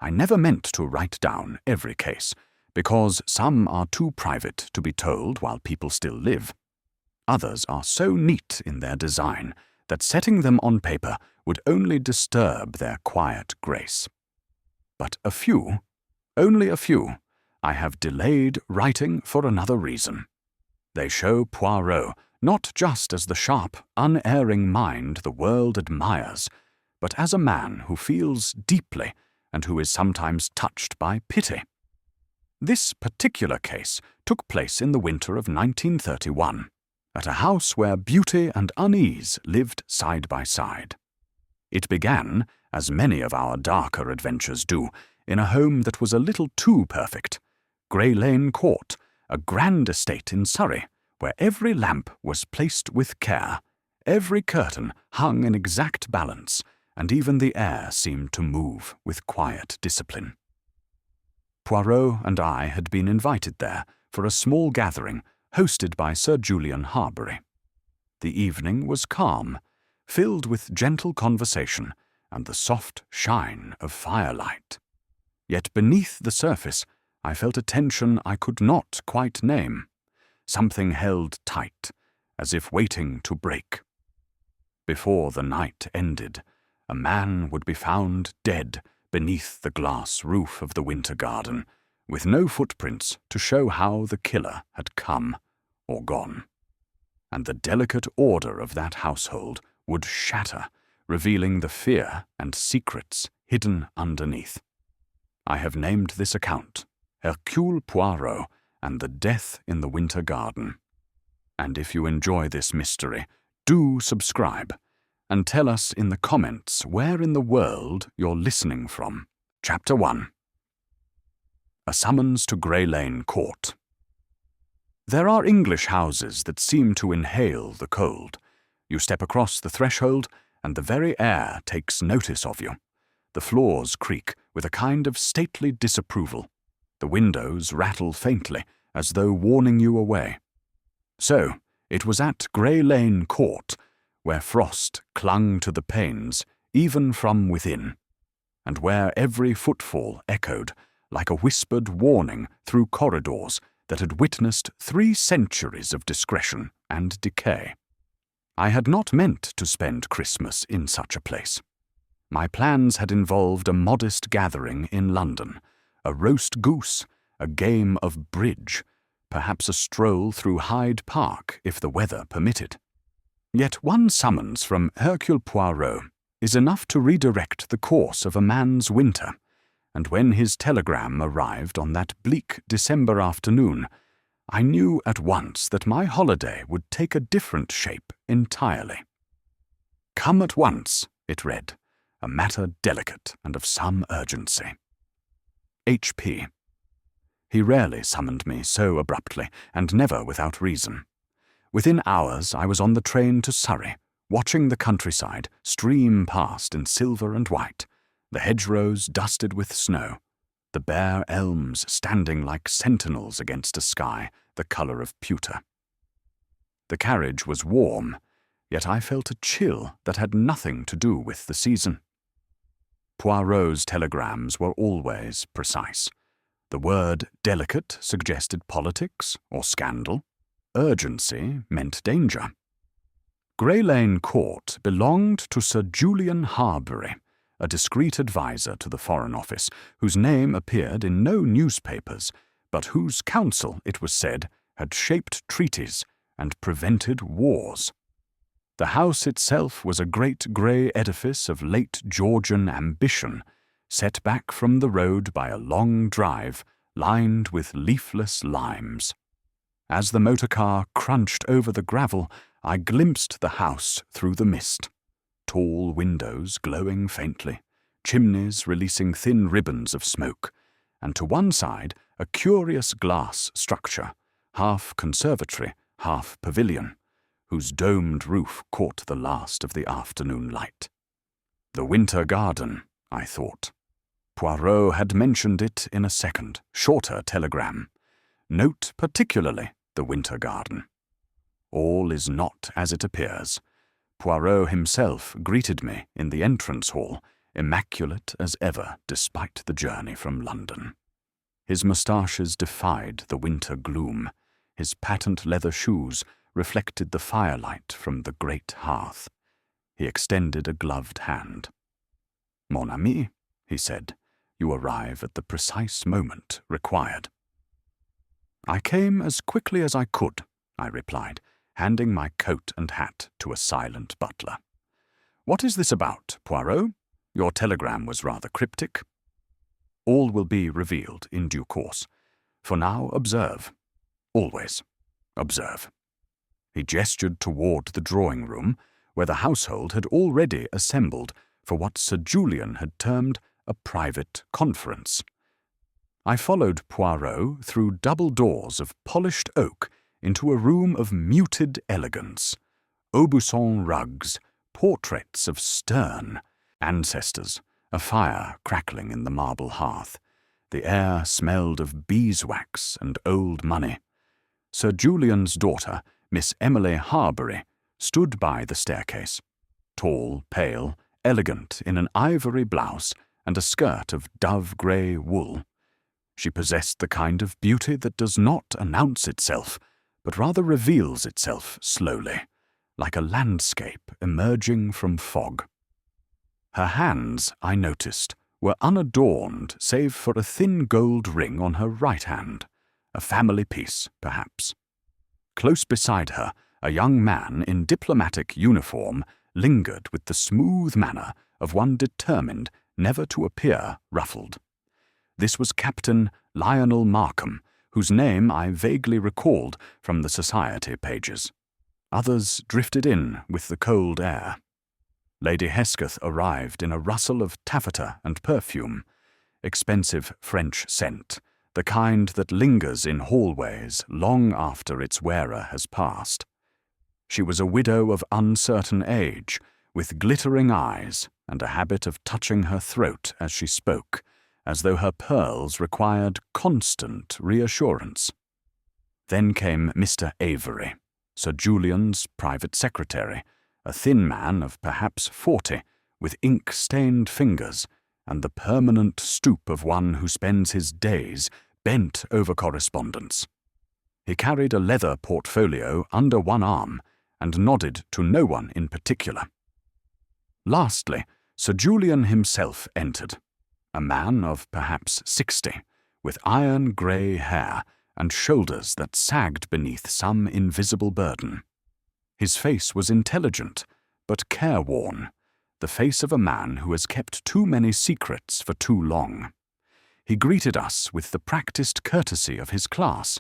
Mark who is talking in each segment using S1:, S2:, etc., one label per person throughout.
S1: I never meant to write down every case, because some are too private to be told while people still live. Others are so neat in their design that setting them on paper would only disturb their quiet grace. But a few, only a few, I have delayed writing for another reason. They show Poirot not just as the sharp, unerring mind the world admires, but as a man who feels deeply and who is sometimes touched by pity. This particular case took place in the winter of 1931, at a house where beauty and unease lived side by side. It began, as many of our darker adventures do, in a home that was a little too perfect, Greylane Court, a grand estate in Surrey, where every lamp was placed with care, every curtain hung in exact balance, and even the air seemed to move with quiet discipline. Poirot and I had been invited there for a small gathering hosted by Sir Julian Harbury. The evening was calm, filled with gentle conversation and the soft shine of firelight. Yet beneath the surface, I felt a tension I could not quite name. Something held tight, as if waiting to break. Before the night ended, a man would be found dead beneath the glass roof of the winter garden, with no footprints to show how the killer had come or gone. And the delicate order of that household would shatter, revealing the fear and secrets hidden underneath. I have named this account Hercule Poirot and the Death in the Winter Garden. And if you enjoy this mystery, do subscribe and tell us in the comments where in the world you're listening from. Chapter 1. A Summons to Greylane Court. There are English houses that seem to inhale the cold. You step across the threshold, and the very air takes notice of you. The floors creak with a kind of stately disapproval. The windows rattle faintly, as though warning you away. So, it was at Greylane Court, where frost clung to the panes, even from within, and where every footfall echoed like a whispered warning through corridors that had witnessed 3 centuries of discretion and decay. I had not meant to spend Christmas in such a place. My plans had involved a modest gathering in London, a roast goose, a game of bridge, perhaps a stroll through Hyde Park if the weather permitted. Yet one summons from Hercule Poirot is enough to redirect the course of a man's winter, and when his telegram arrived on that bleak December afternoon, I knew at once that my holiday would take a different shape entirely. "Come at once," it read, a matter delicate and of some urgency. H.P. He rarely summoned me so abruptly, and never without reason. Within hours I was on the train to Surrey, watching the countryside stream past in silver and white, the hedgerows dusted with snow, the bare elms standing like sentinels against a sky the colour of pewter. The carriage was warm, yet I felt a chill that had nothing to do with the season. Poirot's telegrams were always precise. The word delicate suggested politics or scandal. Urgency meant danger. Greylane Court belonged to Sir Julian Harbury, a discreet adviser to the Foreign Office, whose name appeared in no newspapers, but whose counsel, it was said, had shaped treaties and prevented wars. The house itself was a great grey edifice of late Georgian ambition, set back from the road by a long drive lined with leafless limes. As the motor car crunched over the gravel, I glimpsed the house through the mist. Tall windows glowing faintly, chimneys releasing thin ribbons of smoke, and to one side a curious glass structure, half conservatory, half pavilion, whose domed roof caught the last of the afternoon light. The winter garden, I thought. Poirot had mentioned it in a second, shorter telegram. Note particularly the winter garden. All is not as it appears. Poirot himself greeted me in the entrance hall, immaculate as ever despite the journey from London. His moustaches defied the winter gloom. His patent leather shoes reflected the firelight from the great hearth. He extended a gloved hand. "Mon ami," he said, "you arrive at the precise moment required." "I came as quickly as I could," I replied, handing my coat and hat to a silent butler. "What is this about, Poirot? Your telegram was rather cryptic." "All will be revealed in due course. For now, observe. Always observe." He gestured toward the drawing-room, where the household had already assembled for what Sir Julian had termed a private conference. I followed Poirot through double doors of polished oak into a room of muted elegance, Aubusson rugs, portraits of stern ancestors, a fire crackling in the marble hearth. The air smelled of beeswax and old money. Sir Julian's daughter, Miss Emily Harbury, stood by the staircase, tall, pale, elegant in an ivory blouse and a skirt of dove-grey wool. She possessed the kind of beauty that does not announce itself, but rather reveals itself slowly, like a landscape emerging from fog. Her hands, I noticed, were unadorned save for a thin gold ring on her right hand, a family piece, perhaps. Close beside her, a young man in diplomatic uniform lingered with the smooth manner of one determined never to appear ruffled. This was Captain Lionel Markham, whose name I vaguely recalled from the society pages. Others drifted in with the cold air. Lady Hesketh arrived in a rustle of taffeta and perfume, expensive French scent, the kind that lingers in hallways long after its wearer has passed. She was a widow of uncertain age, with glittering eyes and a habit of touching her throat as she spoke, as though her pearls required constant reassurance. Then came Mr. Avery, Sir Julian's private secretary, a thin man of perhaps 40, with ink-stained fingers and the permanent stoop of one who spends his days bent over correspondence. He carried a leather portfolio under one arm and nodded to no one in particular. Lastly, Sir Julian himself entered, a man of perhaps 60, with iron-grey hair and shoulders that sagged beneath some invisible burden. His face was intelligent, but careworn, the face of a man who has kept too many secrets for too long. He greeted us with the practiced courtesy of his class,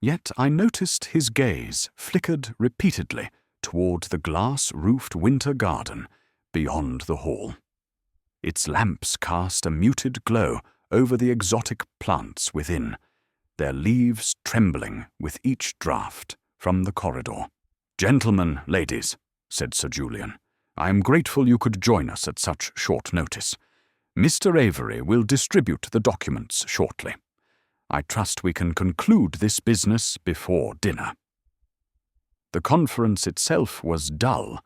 S1: yet I noticed his gaze flickered repeatedly toward the glass-roofed winter garden beyond the hall. Its lamps cast a muted glow over the exotic plants within, their leaves trembling with each draught from the corridor. "Gentlemen, ladies," said Sir Julian, "I am grateful you could join us at such short notice. Mr. Avery will distribute the documents shortly. I trust we can conclude this business before dinner." The conference itself was dull,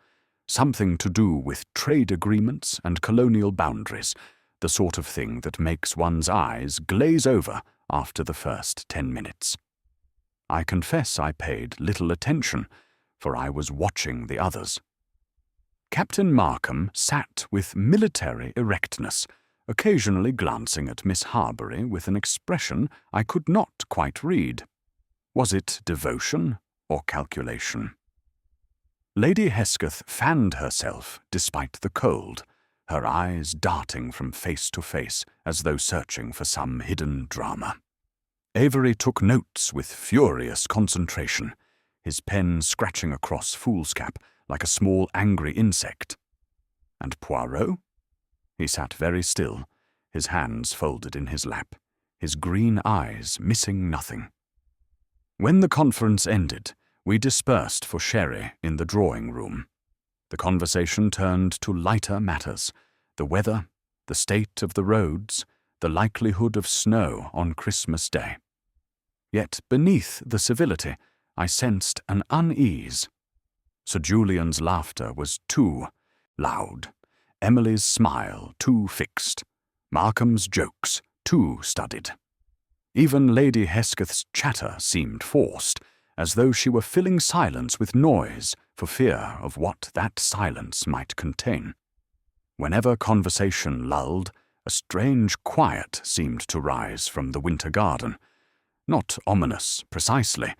S1: something to do with trade agreements and colonial boundaries, the sort of thing that makes one's eyes glaze over after the first 10 minutes. I confess I paid little attention, for I was watching the others. Captain Markham sat with military erectness, occasionally glancing at Miss Harbury with an expression I could not quite read. Was it devotion or calculation? Lady Hesketh fanned herself despite the cold, her eyes darting from face to face as though searching for some hidden drama. Avery took notes with furious concentration, his pen scratching across foolscap like a small angry insect. And Poirot? He sat very still, his hands folded in his lap, his green eyes missing nothing. When the conference ended, we dispersed for sherry in the drawing-room. The conversation turned to lighter matters, the weather, the state of the roads, the likelihood of snow on Christmas Day. Yet beneath the civility, I sensed an unease. Sir Julian's laughter was too loud, Emily's smile too fixed, Markham's jokes too studied. Even Lady Hesketh's chatter seemed forced, as though she were filling silence with noise for fear of what that silence might contain. Whenever conversation lulled, a strange quiet seemed to rise from the winter garden, not ominous precisely,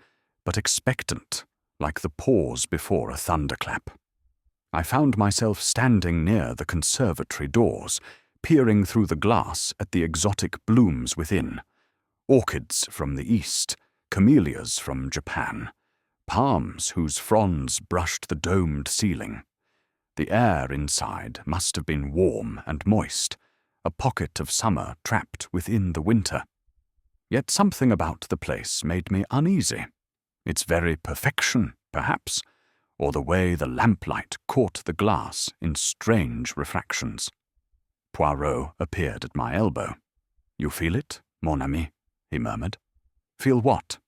S1: but expectant, like the pause before a thunderclap. I found myself standing near the conservatory doors, peering through the glass at the exotic blooms within. Orchids from the east, camellias from Japan, palms whose fronds brushed the domed ceiling. The air inside must have been warm and moist, a pocket of summer trapped within the winter. Yet something about the place made me uneasy. Its very perfection, perhaps, or the way the lamplight caught the glass in strange refractions. Poirot appeared at my elbow. "You feel it, mon ami?" he murmured. "Feel what?"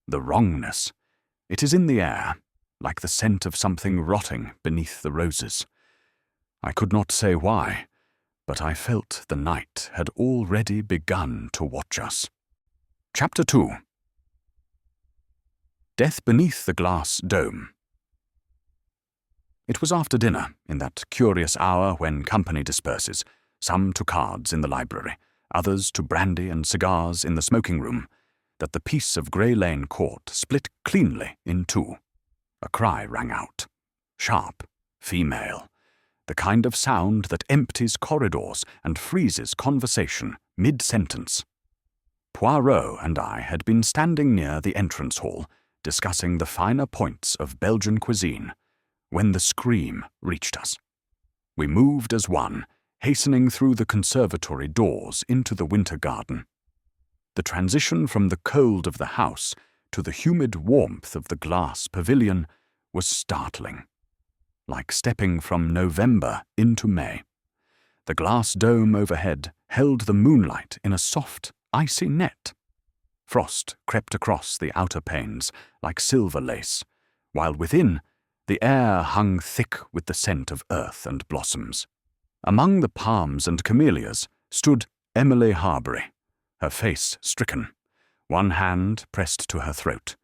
S1: "The wrongness. It is in the air, like the scent of something rotting beneath the roses." I could not say why, but I felt the night had already begun to watch us. Chapter 2. Death Beneath the Glass Dome. It was after dinner, in that curious hour when company disperses, some to cards in the library, others to brandy and cigars in the smoking-room, that the peace of Greylane Court split cleanly in two. A cry rang out. Sharp, female. The kind of sound that empties corridors and freezes conversation mid-sentence. Poirot and I had been standing near the entrance hall, discussing the finer points of Belgian cuisine, when the scream reached us. We moved as one, hastening through the conservatory doors into the winter garden. The transition from the cold of the house to the humid warmth of the glass pavilion was startling, like stepping from November into May. The glass dome overhead held the moonlight in a soft, icy net. Frost crept across the outer panes like silver lace, while within, the air hung thick with the scent of earth and blossoms. Among the palms and camellias stood Emily Harbury, her face stricken, one hand pressed to her throat,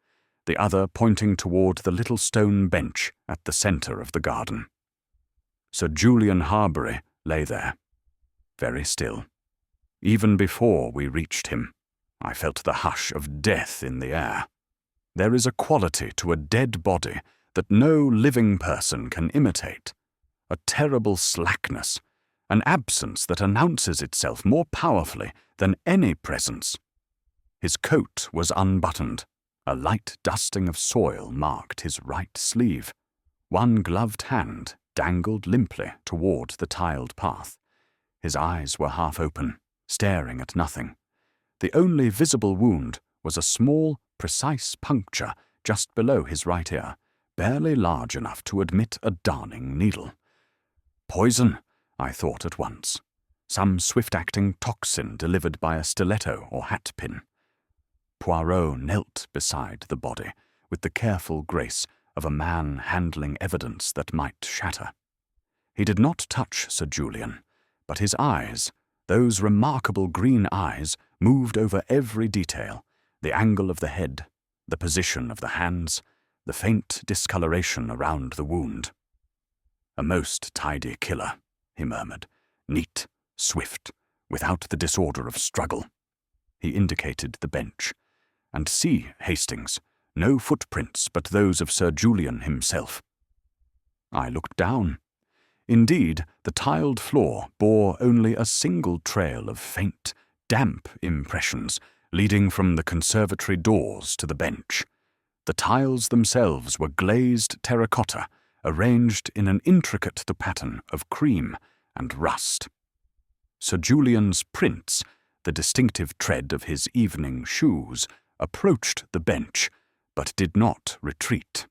S1: the other pointing toward the little stone bench at the center of the garden. Sir Julian Harbury lay there, very still. Even before we reached him, I felt the hush of death in the air. There is a quality to a dead body that no living person can imitate, a terrible slackness, an absence that announces itself more powerfully than any presence. His coat was unbuttoned. A light dusting of soil marked his right sleeve. One gloved hand dangled limply toward the tiled path. His eyes were half open, staring at nothing. The only visible wound was a small, precise puncture just below his right ear, barely large enough to admit a darning needle. Poison, I thought at once. Some swift-acting toxin delivered by a stiletto or hat-pin. Poirot knelt beside the body with the careful grace of a man handling evidence that might shatter. He did not touch Sir Julian, but his eyes, those remarkable green eyes, moved over every detail, the angle of the head, the position of the hands, the faint discoloration around the wound. "A most tidy killer," he murmured, "neat, swift, without the disorder of struggle." He indicated the bench. "And see, Hastings, no footprints but those of Sir Julian himself." I looked down. Indeed, the tiled floor bore only a single trail of faint, damp impressions leading from the conservatory doors to the bench. The tiles themselves were glazed terracotta, arranged in an intricate pattern of cream and rust. Sir Julian's prints, the distinctive tread of his evening shoes, approached the bench, but did not retreat.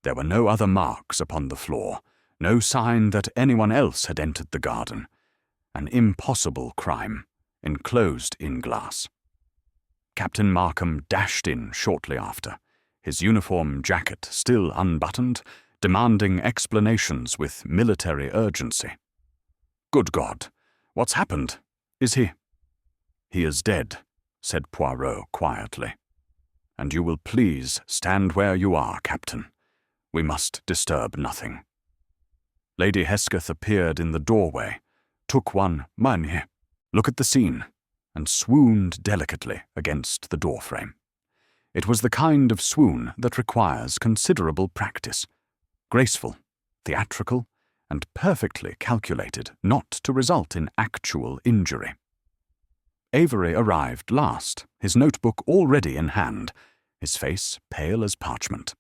S1: There were no other marks upon the floor, no sign that anyone else had entered the garden. An impossible crime, enclosed in glass. Captain Markham dashed in shortly after, his uniform jacket still unbuttoned, demanding explanations with military urgency. Good God! What's happened? Is he—" "He is dead," said Poirot quietly. "And you will please stand where you are, Captain. We must disturb nothing." Lady Hesketh appeared in the doorway, took one "Mynheer, look at the scene," and swooned delicately against the doorframe. It was the kind of swoon that requires considerable practice, graceful, theatrical, and perfectly calculated not to result in actual injury. Avery arrived last, his notebook already in hand, his face pale as parchment.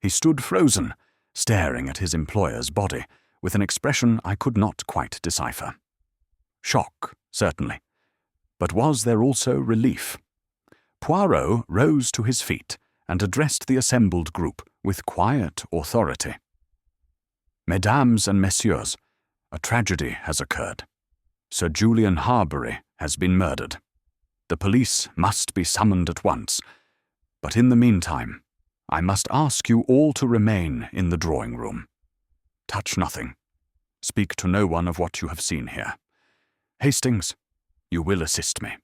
S1: He stood frozen, staring at his employer's body, with an expression I could not quite decipher. Shock, certainly. But was there also relief? Poirot rose to his feet and addressed the assembled group with quiet authority. "Mesdames and messieurs, a tragedy has occurred. Sir Julian Harbury has been murdered. The police must be summoned at once, but in the meantime, I must ask you all to remain in the drawing-room. Touch nothing. Speak to no one of what you have seen here. Hastings, you will assist me."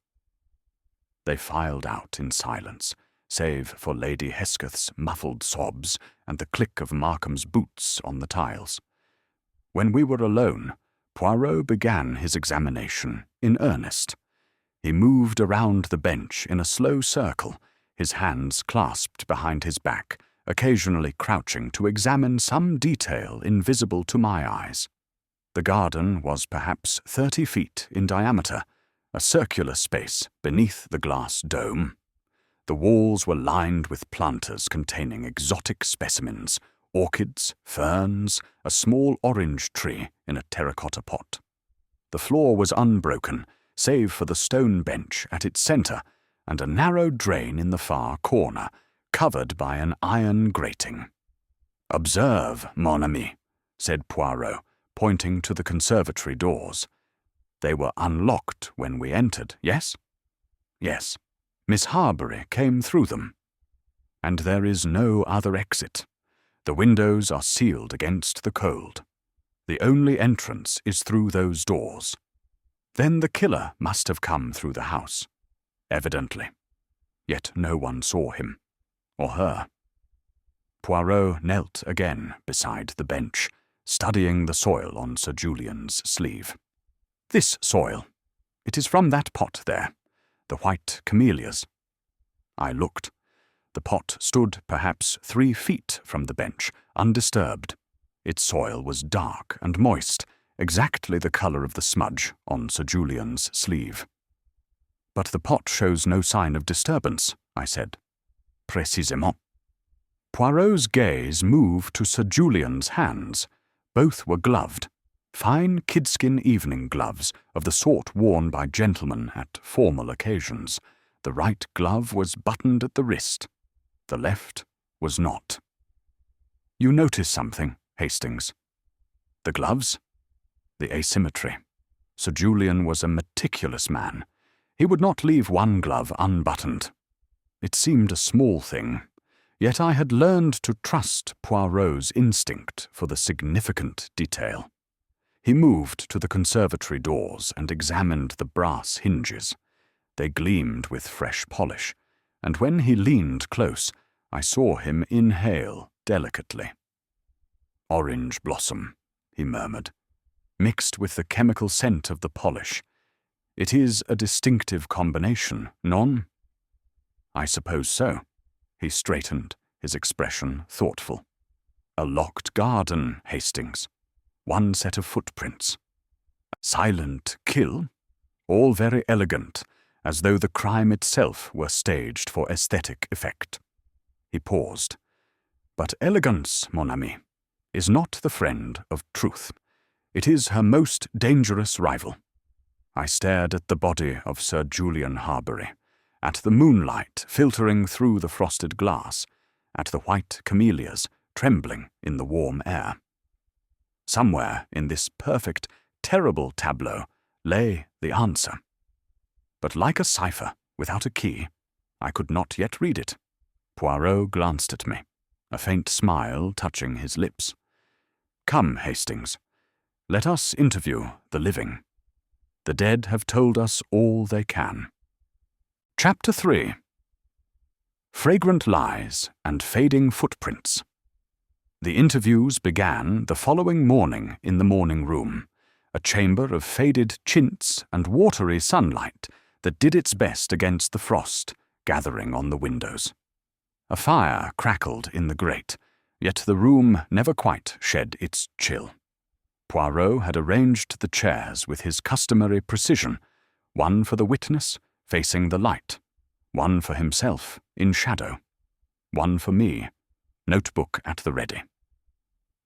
S1: They filed out in silence, save for Lady Hesketh's muffled sobs and the click of Markham's boots on the tiles. When we were alone, Poirot began his examination in earnest. He moved around the bench in a slow circle, his hands clasped behind his back, occasionally crouching to examine some detail invisible to my eyes. The garden was perhaps 30 feet in diameter, a circular space beneath the glass dome. The walls were lined with planters containing exotic specimens, orchids, ferns, a small orange tree in a terracotta pot. The floor was unbroken, save for the stone bench at its center and a narrow drain in the far corner, covered by an iron grating. "Observe, mon ami," said Poirot, pointing to the conservatory doors. "They were unlocked when we entered, yes?" "Yes. Miss Harbury came through them. And there is no other exit. The windows are sealed against the cold. The only entrance is through those doors. Then the killer must have come through the house. Evidently. Yet no one saw him. Or her." Poirot knelt again beside the bench, studying the soil on Sir Julian's sleeve. "This soil. It is from that pot there. The white camellias." I looked. The pot stood perhaps 3 feet from the bench, undisturbed. Its soil was dark and moist, exactly the color of the smudge on Sir Julian's sleeve. "But the pot shows no sign of disturbance," I said. "Précisément." Poirot's gaze moved to Sir Julian's hands. Both were gloved, fine kidskin evening gloves of the sort worn by gentlemen at formal occasions. The right glove was buttoned at the wrist. The left was not. "You notice something, Hastings?" "The gloves?" "The asymmetry. Sir Julian was a meticulous man. He would not leave one glove unbuttoned. It seemed a small thing, yet I had learned to trust Poirot's instinct for the significant detail. He moved to the conservatory doors and examined the brass hinges. They gleamed with fresh polish, and when he leaned close, I saw him inhale delicately. "Orange blossom," he murmured, "mixed with the chemical scent of the polish. It is a distinctive combination, non?" "I suppose so." He straightened, his expression thoughtful. "A locked garden, Hastings. One set of footprints. Silent kill? All very elegant, as though the crime itself were staged for aesthetic effect." He paused. "But elegance, mon ami, is not the friend of truth. It is her most dangerous rival." I stared at the body of Sir Julian Harbury, at the moonlight filtering through the frosted glass, at the white camellias trembling in the warm air. Somewhere in this perfect, terrible tableau lay the answer. But like a cipher without a key, I could not yet read it. Poirot glanced at me, a faint smile touching his lips. "Come, Hastings. Let us interview the living. The dead have told us all they can. Chapter 3. Fragrant Lies and Fading Footprints. The interviews began the following morning in the morning room, a chamber of faded chintz and watery sunlight that did its best against the frost gathering on the windows. A fire crackled in the grate, yet the room never quite shed its chill. Poirot had arranged the chairs with his customary precision, one for the witness facing the light, one for himself in shadow, one for me, notebook at the ready.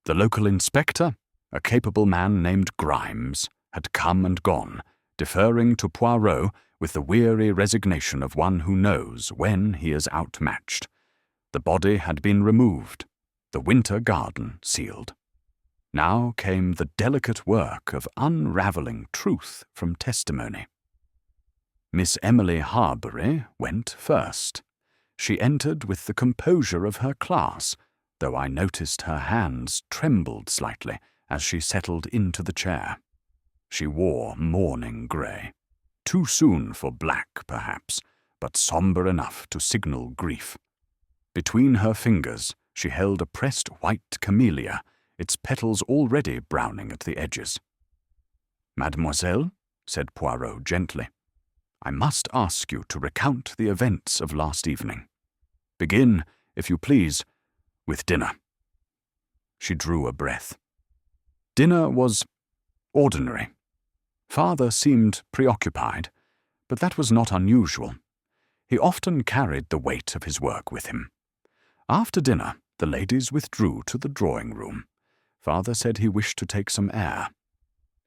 S1: The local inspector, a capable man named Grimes, had come and gone, deferring to Poirot with the weary resignation of one who knows when he is outmatched. The body had been removed, the winter garden sealed. Now came the delicate work of unravelling truth from testimony. Miss Emily Harbury went first. She entered with the composure of her class, though I noticed her hands trembled slightly as she settled into the chair. She wore mourning grey. Too soon for black, perhaps, but sombre enough to signal grief. Between her fingers she held a pressed white camellia, its petals already browning at the edges. "Mademoiselle," said Poirot gently, "I must ask you to recount the events of last evening. Begin, if you please, with dinner." She drew a breath. Dinner was ordinary. Father seemed preoccupied, but that was not unusual. He often carried the weight of his work with him. After dinner, the ladies withdrew to the drawing-room. Father said he wished to take some air.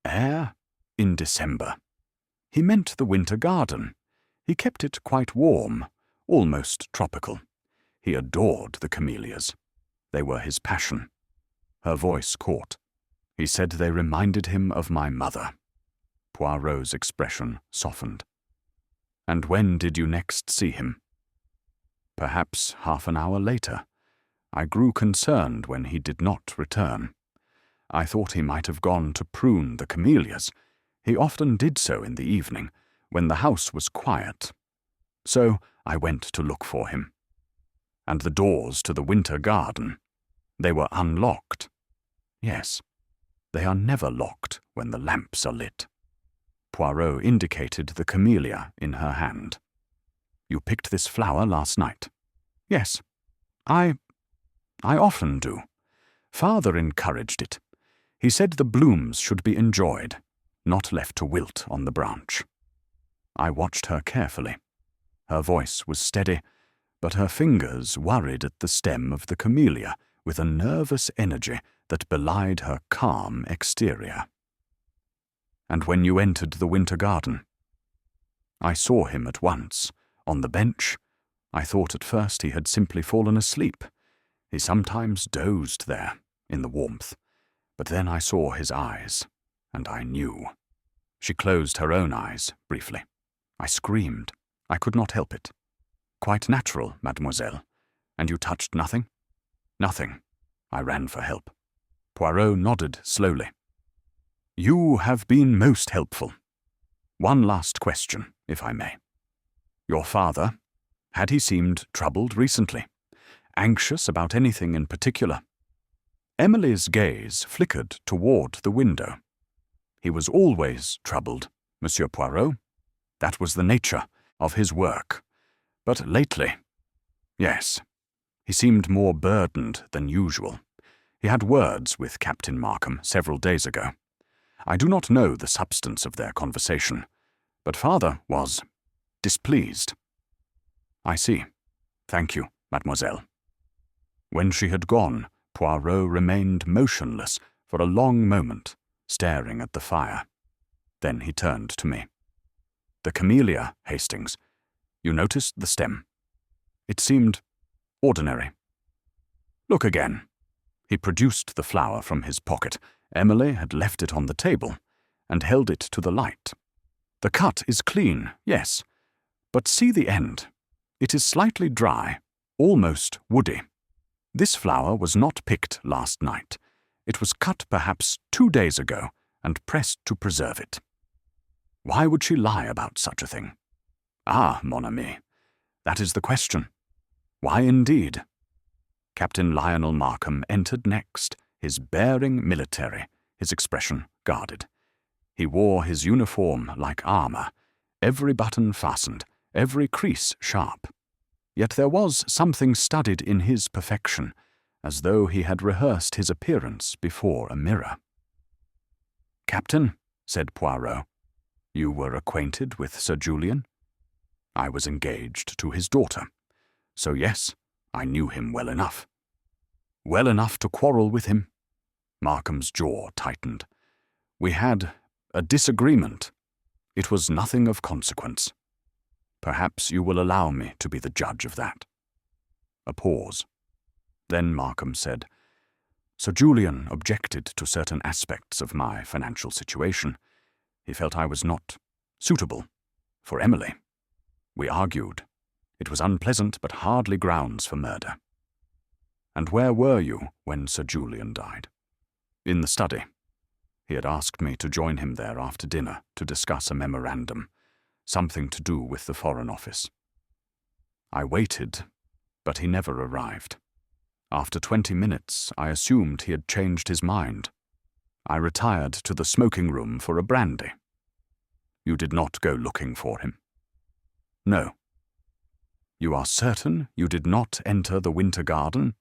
S1: Air in December. He meant the winter garden. He kept it quite warm, almost tropical. He adored the camellias. They were his passion. Her voice caught. He said they reminded him of my mother. Poirot's expression softened. "And when did you next see him?" "Perhaps half an hour later. I grew concerned when he did not return. I thought he might have gone to prune the camellias. He often did so in the evening, when the house was quiet. So I went to look for him. And the doors to the winter garden, they were unlocked. Yes, they are never locked when the lamps are lit." Poirot indicated the camellia in her hand. "You picked this flower last night?" "Yes. I often do. Father encouraged it. He said the blooms should be enjoyed, not left to wilt on the branch." I watched her carefully. Her voice was steady, but her fingers worried at the stem of the camellia with a nervous energy that belied her calm exterior. "And when you entered the winter garden?" "I saw him at once, on the bench. I thought at first he had simply fallen asleep. He sometimes dozed there, in the warmth. But then I saw his eyes, and I knew." She closed her own eyes briefly. I screamed. I could not help it. "Quite natural, mademoiselle. And you touched nothing?" "Nothing." I ran for help. Poirot nodded slowly. "You have been most helpful. One last question, if I may. Your father, had he seemed troubled recently? Anxious about anything in particular?" Emily's gaze flickered toward the window. "He was always troubled, Monsieur Poirot. That was the nature of his work. But lately, yes, he seemed more burdened than usual. He had words with Captain Markham several days ago. I do not know the substance of their conversation, but father was displeased." "I see. Thank you, mademoiselle." When she had gone, Poirot remained motionless for a long moment, staring at the fire. Then he turned to me. "The camellia, Hastings. You noticed the stem. It seemed ordinary." "Look again." He produced the flower from his pocket. Emily had left it on the table and held it to the light. "The cut is clean, yes, but see the end. It is slightly dry, almost woody. This flower was not picked last night. It was cut perhaps 2 days ago and pressed to preserve it. Why would she lie about such a thing? Ah, mon ami, that is the question. Why indeed? Captain Lionel Markham entered next, his bearing military, his expression guarded. He wore his uniform like armour, every button fastened, every crease sharp. Yet there was something studied in his perfection, as though he had rehearsed his appearance before a mirror. "Captain," said Poirot, "you were acquainted with Sir Julian?" I was engaged to his daughter, so yes, I knew him well enough. Well enough to quarrel with him? Markham's jaw tightened. We had a disagreement. It was nothing of consequence. Perhaps you will allow me to be the judge of that. A pause. Then Markham said, Sir Julian objected to certain aspects of my financial situation. He felt I was not suitable for Emily. We argued. It was unpleasant, but hardly grounds for murder. And where were you when Sir Julian died? In the study. He had asked me to join him there after dinner to discuss a memorandum, something to do with the Foreign Office. I waited, but he never arrived. After 20 minutes, I assumed he had changed his mind. I retired to the smoking room for a brandy. You did not go looking for him? No. You are certain you did not enter the winter garden?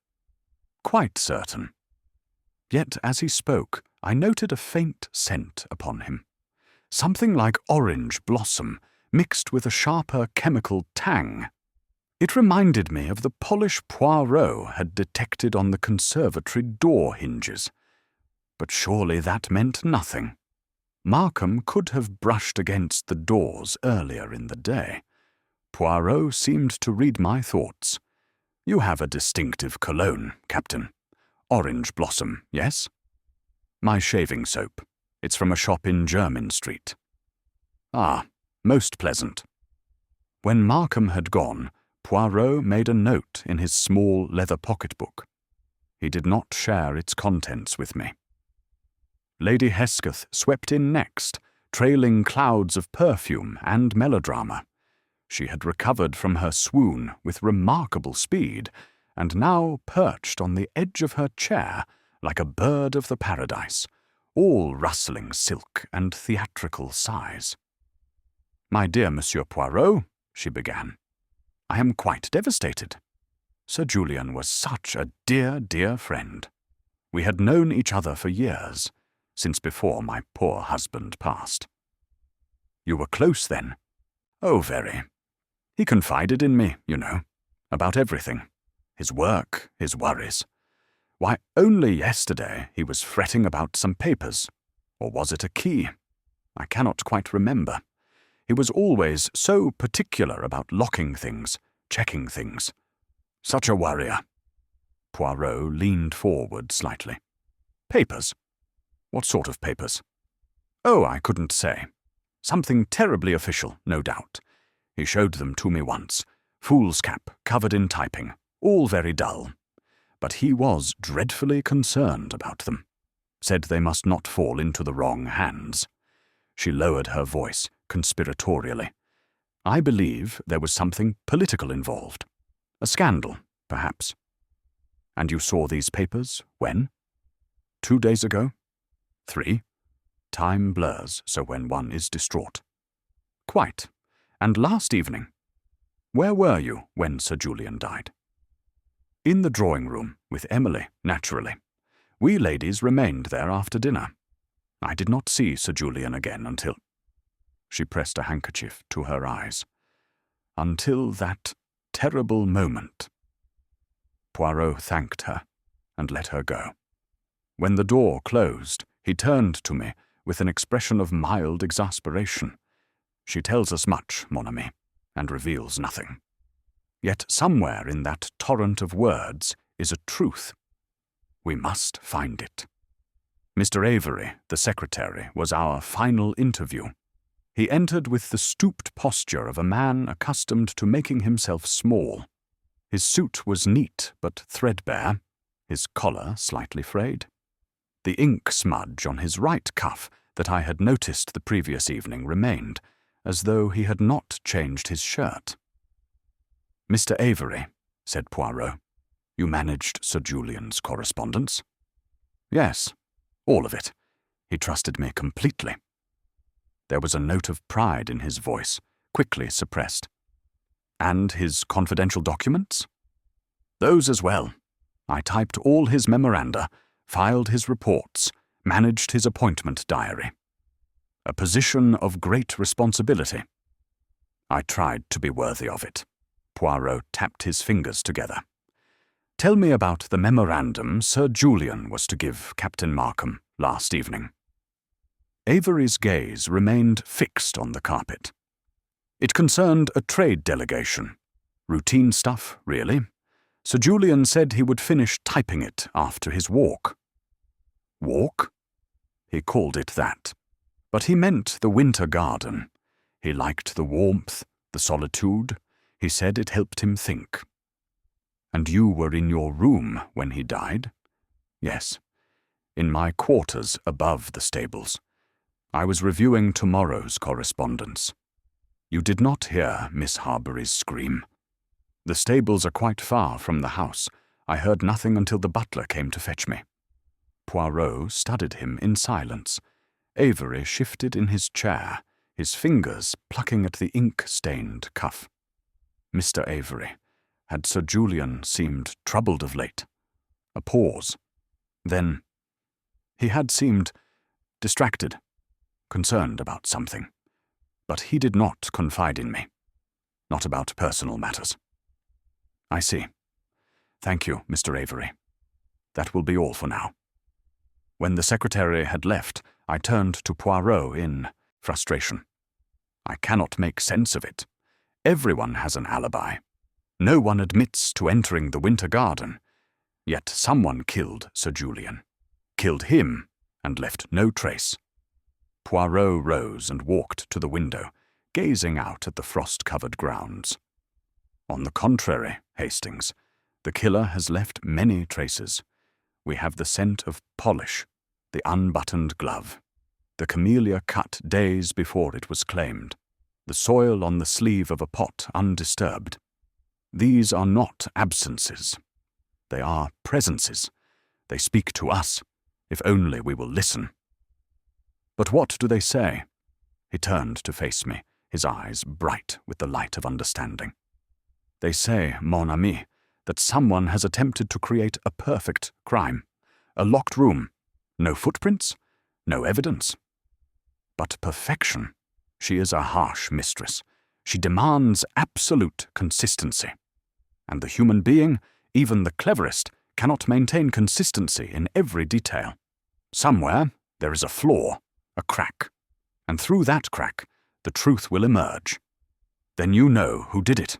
S1: Quite certain. Yet as he spoke, I noted a faint scent upon him. Something like orange blossom, mixed with a sharper chemical tang. It reminded me of the polish Poirot had detected on the conservatory door hinges. But surely that meant nothing. Markham could have brushed against the doors earlier in the day. Poirot seemed to read my thoughts. You have a distinctive cologne, Captain. Orange blossom, yes? My shaving soap. It's from a shop in Jermyn Street. Ah, most pleasant. When Markham had gone, Poirot made a note in his small leather pocketbook. He did not share its contents with me. Lady Hesketh swept in next, trailing clouds of perfume and melodrama. She had recovered from her swoon with remarkable speed, and now perched on the edge of her chair like a bird of the paradise, all rustling silk and theatrical sighs. "My dear Monsieur Poirot," she began, "I am quite devastated. Sir Julian was such a dear, dear friend. We had known each other for years, since before my poor husband passed." "You were close then?" "Oh, very. He confided in me, you know, about everything. His work, his worries. Why, only yesterday he was fretting about some papers. Or was it a key? I cannot quite remember. He was always so particular about locking things, checking things. Such a worrier." Poirot leaned forward slightly. "Papers? What sort of papers?" "Oh, I couldn't say. Something terribly official, no doubt. He showed them to me once. Foolscap, covered in typing. All very dull. But he was dreadfully concerned about them. Said they must not fall into the wrong hands." She lowered her voice conspiratorially. "I believe there was something political involved. A scandal, perhaps." "And you saw these papers when?" 2 days ago? 3? Time blurs so when one is distraught." "Quite. And last evening? Where were you when Sir Julian died?" "In the drawing-room, with Emily, naturally. We ladies remained there after dinner. I did not see Sir Julian again until—" She pressed a handkerchief to her eyes. "Until that terrible moment." Poirot thanked her and let her go. When the door closed, he turned to me with an expression of mild exasperation. "She tells us much, mon ami, and reveals nothing. Yet somewhere in that torrent of words is a truth. We must find it." Mr. Avery, the secretary, was our final interview. He entered with the stooped posture of a man accustomed to making himself small. His suit was neat but threadbare, his collar slightly frayed. The ink smudge on his right cuff that I had noticed the previous evening remained, as though he had not changed his shirt. "Mr. Avery," said Poirot, "you managed Sir Julian's correspondence?" "Yes, all of it. He trusted me completely." There was a note of pride in his voice, quickly suppressed. "And his confidential documents?" "Those as well. I typed all his memoranda, filed his reports, managed his appointment diary. A position of great responsibility. I tried to be worthy of it." Poirot tapped his fingers together. "Tell me about the memorandum Sir Julian was to give Captain Markham last evening." Avery's gaze remained fixed on the carpet. "It concerned a trade delegation. Routine stuff, really. Sir Julian said he would finish typing it after his walk." "Walk?" "He called it that. But he meant the winter garden. He liked the warmth, the solitude. He said it helped him think." "And you were in your room when he died?" "Yes. In my quarters above the stables. I was reviewing tomorrow's correspondence. You did not hear Miss Harbury's scream. The stables are quite far from the house. I heard nothing until the butler came to fetch me." Poirot studied him in silence. Avery shifted in his chair, his fingers plucking at the ink-stained cuff. "Mr. Avery, had Sir Julian seemed troubled of late?" A pause. Then, "He had seemed distracted, concerned about something. But he did not confide in me. Not about personal matters." "I see. Thank you, Mr. Avery. That will be all for now." When the secretary had left, I turned to Poirot in frustration. "I cannot make sense of it. Everyone has an alibi. No one admits to entering the winter garden. Yet someone killed Sir Julian. Killed him and left no trace." Poirot rose and walked to the window, gazing out at the frost-covered grounds. "On the contrary, Hastings, the killer has left many traces. We have the scent of polish, the unbuttoned glove, the camellia cut days before it was claimed, the soil on the sleeve of a pot undisturbed. These are not absences. They are presences. They speak to us, if only we will listen." "But what do they say?" He turned to face me, his eyes bright with the light of understanding. "They say, mon ami, that someone has attempted to create a perfect crime. A locked room. No footprints, no evidence. But perfection. She is a harsh mistress. She demands absolute consistency. And the human being, even the cleverest, cannot maintain consistency in every detail. Somewhere there is a flaw, a crack. And through that crack, the truth will emerge. Then you know who did it.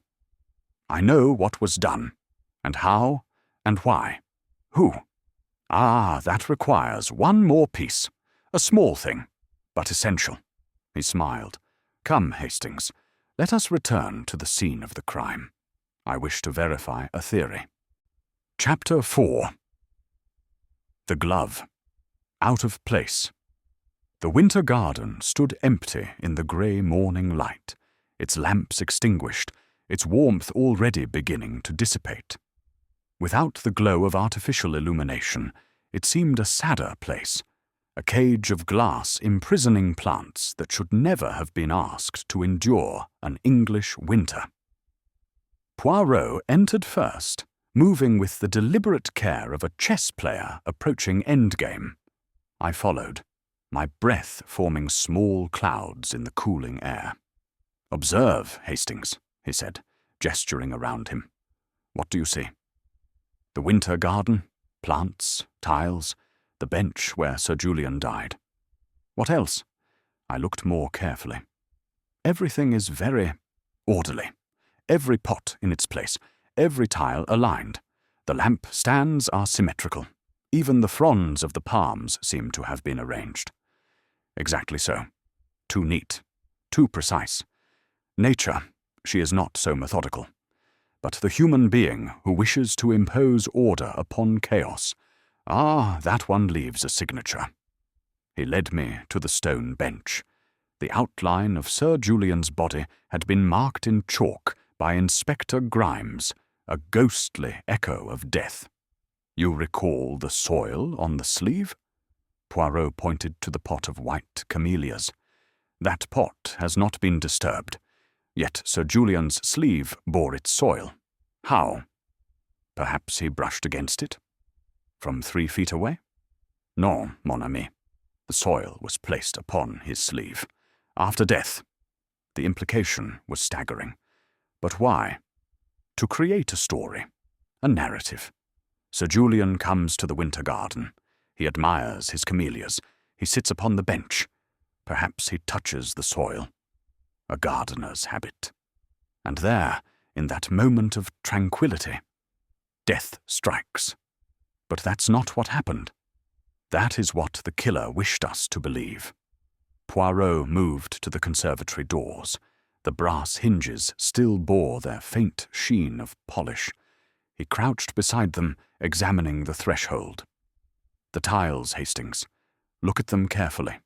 S1: I know what was done, and how, and why. Who? Ah, that requires one more piece. A small thing, but essential." He smiled. "Come, Hastings, let us return to the scene of the crime. I wish to verify a theory." Chapter 4. The glove. Out of place. The winter garden stood empty in the grey morning light, its lamps extinguished, its warmth already beginning to dissipate. Without the glow of artificial illumination, it seemed a sadder place, a cage of glass imprisoning plants that should never have been asked to endure an English winter. Poirot entered first, moving with the deliberate care of a chess player approaching endgame. I followed, my breath forming small clouds in the cooling air. "Observe, Hastings," he said, gesturing around him. "What do you see?" "The winter garden, plants, tiles, the bench where Sir Julian died." "What else?" I looked more carefully. "Everything is very orderly. Every pot in its place, every tile aligned. The lamp stands are symmetrical. Even the fronds of the palms seem to have been arranged." "Exactly so. Too neat. Too precise. Nature, she is not so methodical. But the human being who wishes to impose order upon chaos, that one leaves a signature." He led me to the stone bench. The outline of Sir Julian's body had been marked in chalk by Inspector Grimes, a ghostly echo of death. You recall the soil on the sleeve? Poirot pointed to the pot of white camellias. That pot has not been disturbed, yet Sir Julian's sleeve bore its soil. How? Perhaps he brushed against it? From 3 feet away? No, mon ami. The soil was placed upon his sleeve. After death. The implication was staggering. But why? To create a story, a narrative. Sir Julian comes to the winter garden. He admires his camellias. He sits upon the bench. Perhaps he touches the soil. A gardener's habit. And there, in that moment of tranquility, death strikes. But that's not what happened. That is what the killer wished us to believe. Poirot moved to the conservatory doors. The brass hinges still bore their faint sheen of polish. He crouched beside them, examining the threshold. The tiles, Hastings. Look at them carefully.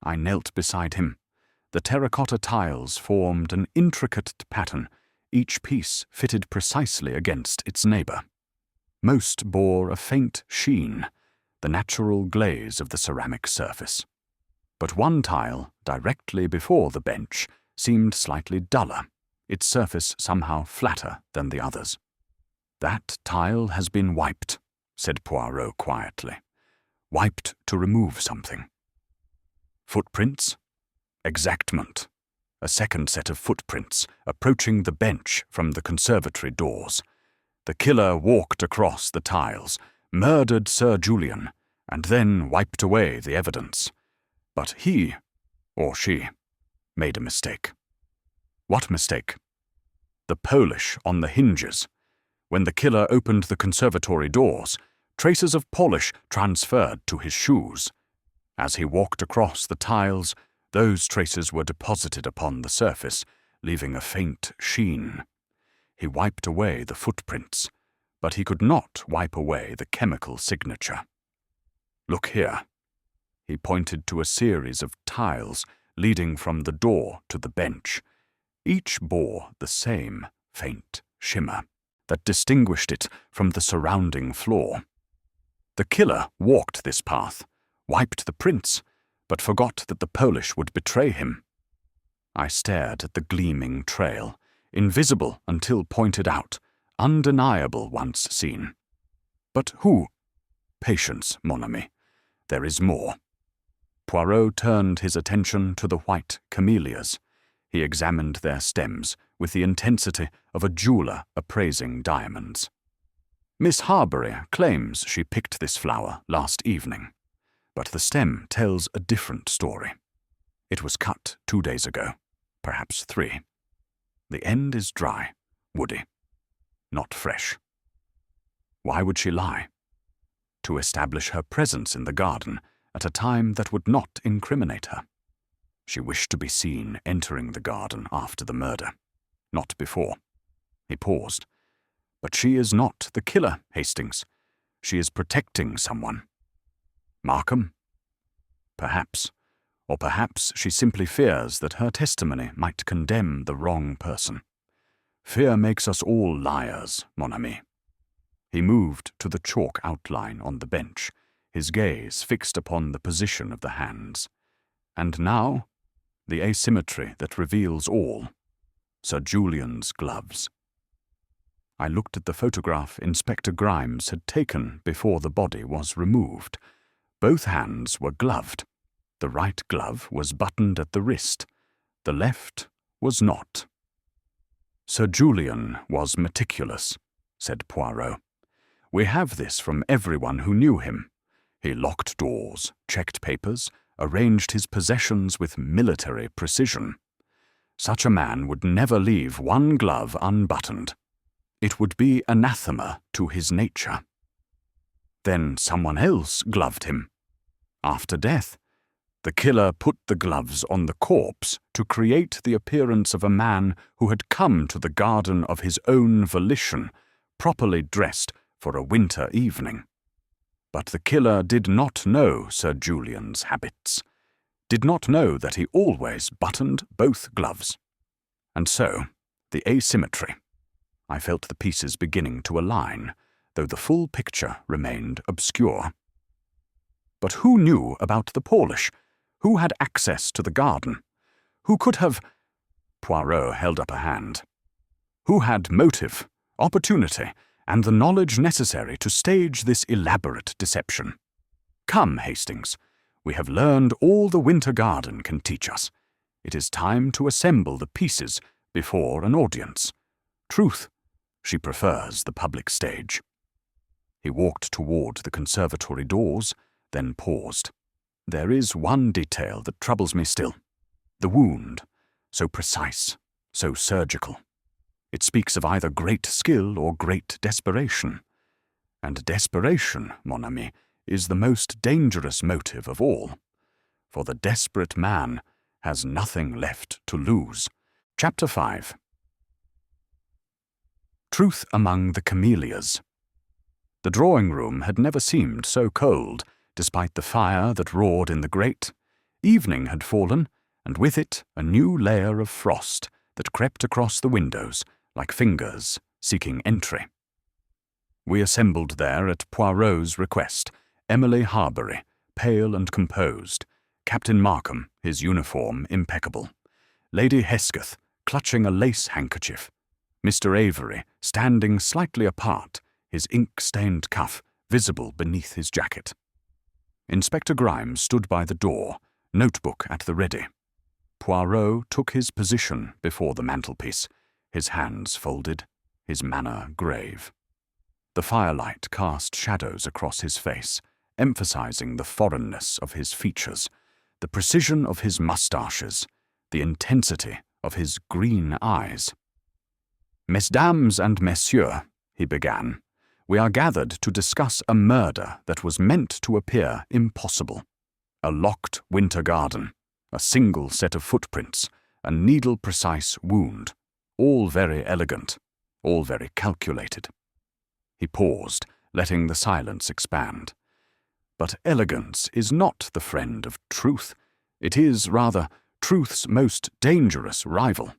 S1: I knelt beside him. The terracotta tiles formed an intricate pattern, each piece fitted precisely against its neighbor. Most bore a faint sheen, the natural glaze of the ceramic surface. But one tile, directly before the bench, seemed slightly duller, its surface somehow flatter than the others. That tile has been wiped, said Poirot quietly. Wiped to remove something. Footprints? Exactment. A second set of footprints, approaching the bench from the conservatory doors. The killer walked across the tiles, murdered Sir Julian, and then wiped away the evidence. But he, or she, made a mistake. What mistake? The polish on the hinges. When the killer opened the conservatory doors, traces of polish transferred to his shoes. As he walked across the tiles, those traces were deposited upon the surface, leaving a faint sheen. He wiped away the footprints, but he could not wipe away the chemical signature. Look here. He pointed to a series of tiles leading from the door to the bench. Each bore the same faint shimmer that distinguished it from the surrounding floor. The killer walked this path, wiped the prints, but forgot that the polish would betray him. I stared at the gleaming trail, invisible until pointed out, undeniable once seen. But who? Patience, mon ami. There is more. Poirot turned his attention to the white camellias. He examined their stems with the intensity of a jeweler appraising diamonds. Miss Harbury claims she picked this flower last evening, but the stem tells a different story. It was cut 2 days ago, perhaps 3. The end is dry, woody, not fresh. Why would she lie? To establish her presence in the garden at a time that would not incriminate her. She wished to be seen entering the garden after the murder, not before. He paused. But she is not the killer, Hastings. She is protecting someone. Markham? Perhaps. Or perhaps she simply fears that her testimony might condemn the wrong person. Fear makes us all liars, mon ami. He moved to the chalk outline on the bench, his gaze fixed upon the position of the hands. And now, the asymmetry that reveals all. Sir Julian's gloves. I looked at the photograph Inspector Grimes had taken before the body was removed. Both hands were gloved. The right glove was buttoned at the wrist. The left was not. Sir Julian was meticulous, said Poirot. We have this from everyone who knew him. He locked doors, checked papers, arranged his possessions with military precision. Such a man would never leave one glove unbuttoned. It would be anathema to his nature. Then someone else gloved him. After death, the killer put the gloves on the corpse to create the appearance of a man who had come to the garden of his own volition, properly dressed for a winter evening. But the killer did not know Sir Julian's habits, did not know that he always buttoned both gloves. And so, the asymmetry. I felt the pieces beginning to align, though the full picture remained obscure. But who knew about the polish? Who had access to the garden? Who could have— Poirot held up a hand. Who had motive, opportunity, and the knowledge necessary to stage this elaborate deception? Come, Hastings, we have learned all the winter garden can teach us. It is time to assemble the pieces before an audience. Truth, she prefers the public stage. He walked toward the conservatory doors, then paused. There is one detail that troubles me still. The wound, so precise, so surgical. It speaks of either great skill or great desperation. And desperation, mon ami, is the most dangerous motive of all. For the desperate man has nothing left to lose. Chapter 5. Truth among the camellias. The drawing-room had never seemed so cold, despite the fire that roared in the grate. Evening had fallen, and with it a new layer of frost that crept across the windows like fingers seeking entry. We assembled there at Poirot's request, Emily Harbury, pale and composed, Captain Markham, his uniform impeccable, Lady Hesketh, clutching a lace handkerchief, Mr. Avery, standing slightly apart, his ink-stained cuff visible beneath his jacket. Inspector Grimes stood by the door, notebook at the ready. Poirot took his position before the mantelpiece, his hands folded, his manner grave. The firelight cast shadows across his face, emphasizing the foreignness of his features, the precision of his moustaches, the intensity of his green eyes. "Mesdames and messieurs," he began, "we are gathered to discuss a murder that was meant to appear impossible. A locked winter garden, a single set of footprints, a needle-precise wound, all very elegant, all very calculated." He paused, letting the silence expand. But elegance is not the friend of truth. It is, rather, truth's most dangerous rival.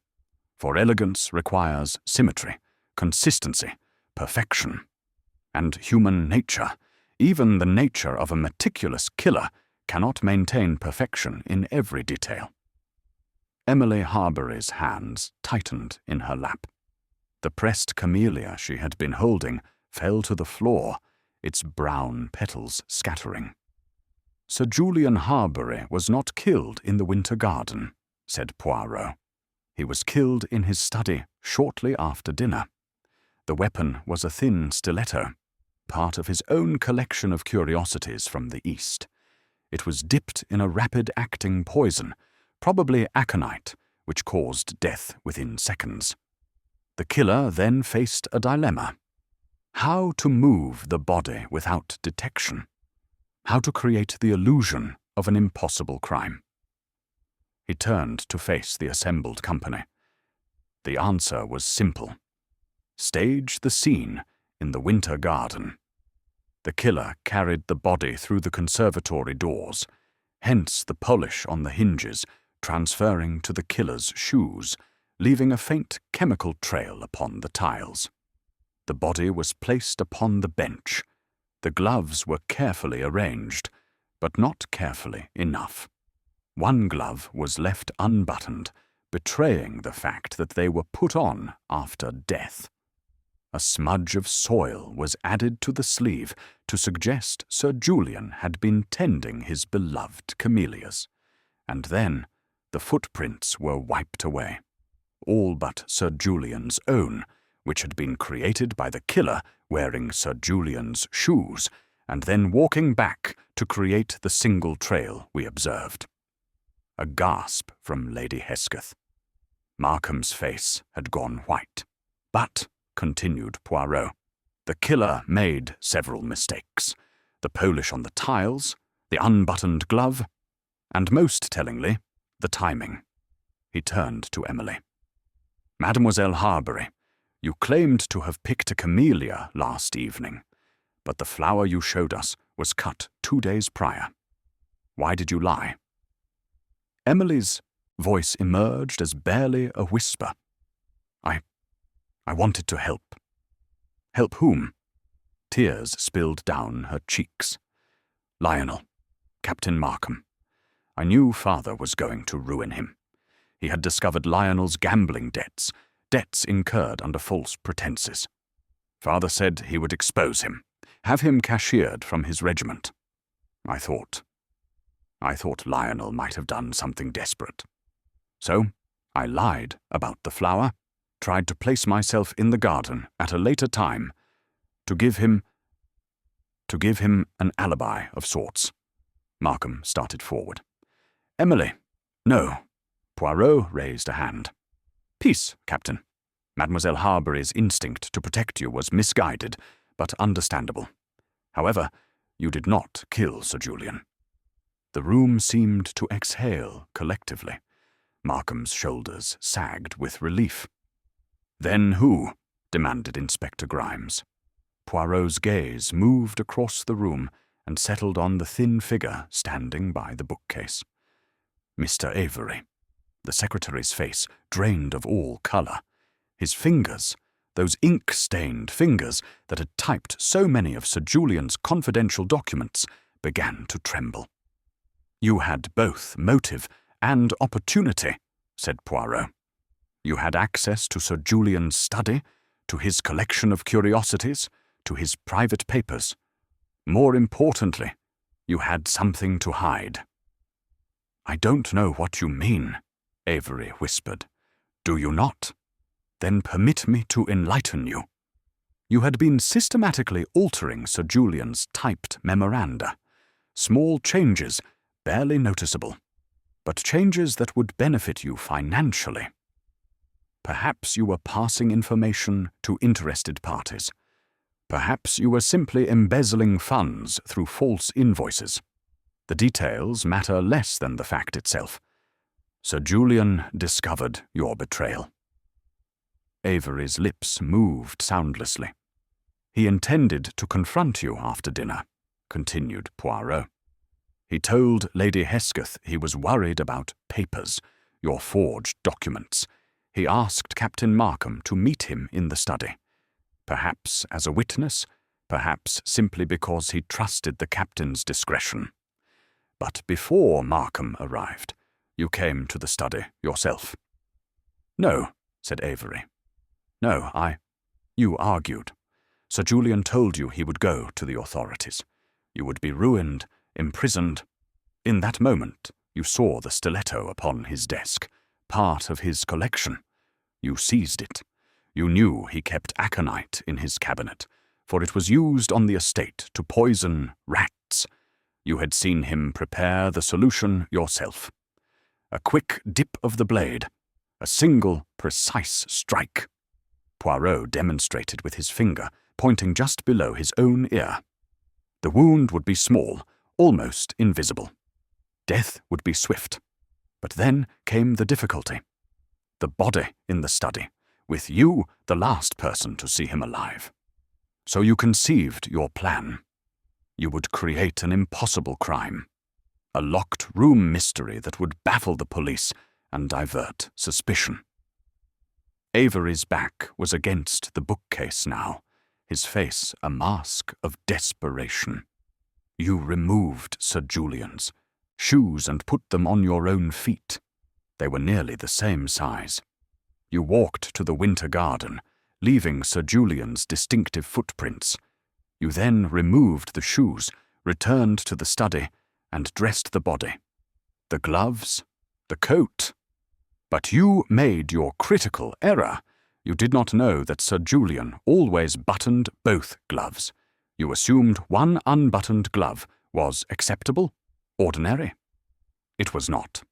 S1: For elegance requires symmetry, consistency, perfection. And human nature, even the nature of a meticulous killer, cannot maintain perfection in every detail. Emily Harbury's hands tightened in her lap. The pressed camellia she had been holding fell to the floor, its brown petals scattering. "Sir Julian Harbury was not killed in the winter garden," said Poirot. "He was killed in his study shortly after dinner. The weapon was a thin stiletto, part of his own collection of curiosities from the East. It was dipped in a rapid-acting poison, probably aconite, which caused death within seconds. The killer then faced a dilemma. How to move the body without detection? How to create the illusion of an impossible crime? He turned to face the assembled company. The answer was simple. Stage the scene in the winter garden. The killer carried the body through the conservatory doors, hence the polish on the hinges transferring to the killer's shoes, leaving a faint chemical trail upon the tiles. The body was placed upon the bench. The gloves were carefully arranged, but not carefully enough. One glove was left unbuttoned, betraying the fact that they were put on after death. A smudge of soil was added to the sleeve to suggest Sir Julian had been tending his beloved camellias. And then the footprints were wiped away, all but Sir Julian's own, which had been created by the killer wearing Sir Julian's shoes and then walking back to create the single trail we observed. A gasp from Lady Hesketh. Markham's face had gone white. "But," continued Poirot, "the killer made several mistakes. The polish on the tiles, the unbuttoned glove, and most tellingly, the timing." He turned to Emily. "Mademoiselle Harbury, you claimed to have picked a camellia last evening, but the flower you showed us was cut 2 days prior. Why did you lie?" Emily's voice emerged as barely a whisper. I wanted to help." "Help whom?" Tears spilled down her cheeks. "Lionel, Captain Markham. I knew Father was going to ruin him. He had discovered Lionel's gambling debts incurred under false pretenses. Father said he would expose him, have him cashiered from his regiment. I thought Lionel might have done something desperate. So I lied about the flower, tried to place myself in the garden at a later time to give him an alibi of sorts." Markham started forward. "Emily, no." Poirot raised a hand. "Peace, Captain. Mademoiselle Harbury's instinct to protect you was misguided, but understandable. However, you did not kill Sir Julian." The room seemed to exhale collectively. Markham's shoulders sagged with relief. "Then who?" demanded Inspector Grimes. Poirot's gaze moved across the room and settled on the thin figure standing by the bookcase. "Mr. Avery." The secretary's face drained of all colour. His fingers, those ink-stained fingers that had typed so many of Sir Julian's confidential documents, began to tremble. "You had both motive and opportunity," said Poirot. "You had access to Sir Julian's study, to his collection of curiosities, to his private papers. More importantly, you had something to hide." "I don't know what you mean," Avery whispered. "Do you not? Then permit me to enlighten you. You had been systematically altering Sir Julian's typed memoranda. Small changes, barely noticeable, but changes that would benefit you financially. Perhaps you were passing information to interested parties. Perhaps you were simply embezzling funds through false invoices. The details matter less than the fact itself. Sir Julian discovered your betrayal." Avery's lips moved soundlessly. "He intended to confront you after dinner," continued Poirot. "He told Lady Hesketh he was worried about papers, your forged documents. He asked Captain Markham to meet him in the study. Perhaps as a witness, perhaps simply because he trusted the captain's discretion. But before Markham arrived, you came to the study yourself." "No," said Avery. "No, You argued. Sir Julian told you he would go to the authorities. You would be ruined, imprisoned. In that moment, you saw the stiletto upon his desk, part of his collection. You seized it. You knew he kept aconite in his cabinet, for it was used on the estate to poison rats. You had seen him prepare the solution yourself. A quick dip of the blade, a single, precise strike." Poirot demonstrated with his finger, pointing just below his own ear. "The wound would be small, almost invisible. Death would be swift. But then came the difficulty. The body in the study, with you the last person to see him alive. So you conceived your plan. You would create an impossible crime, a locked room mystery that would baffle the police and divert suspicion." Avery's back was against the bookcase now, his face a mask of desperation. "You removed Sir Julian's shoes and put them on your own feet. They were nearly the same size. You walked to the winter garden, leaving Sir Julian's distinctive footprints. You then removed the shoes, returned to the study, and dressed the body. The gloves, the coat. But you made your critical error. You did not know that Sir Julian always buttoned both gloves. You assumed one unbuttoned glove was acceptable, ordinary. It was not."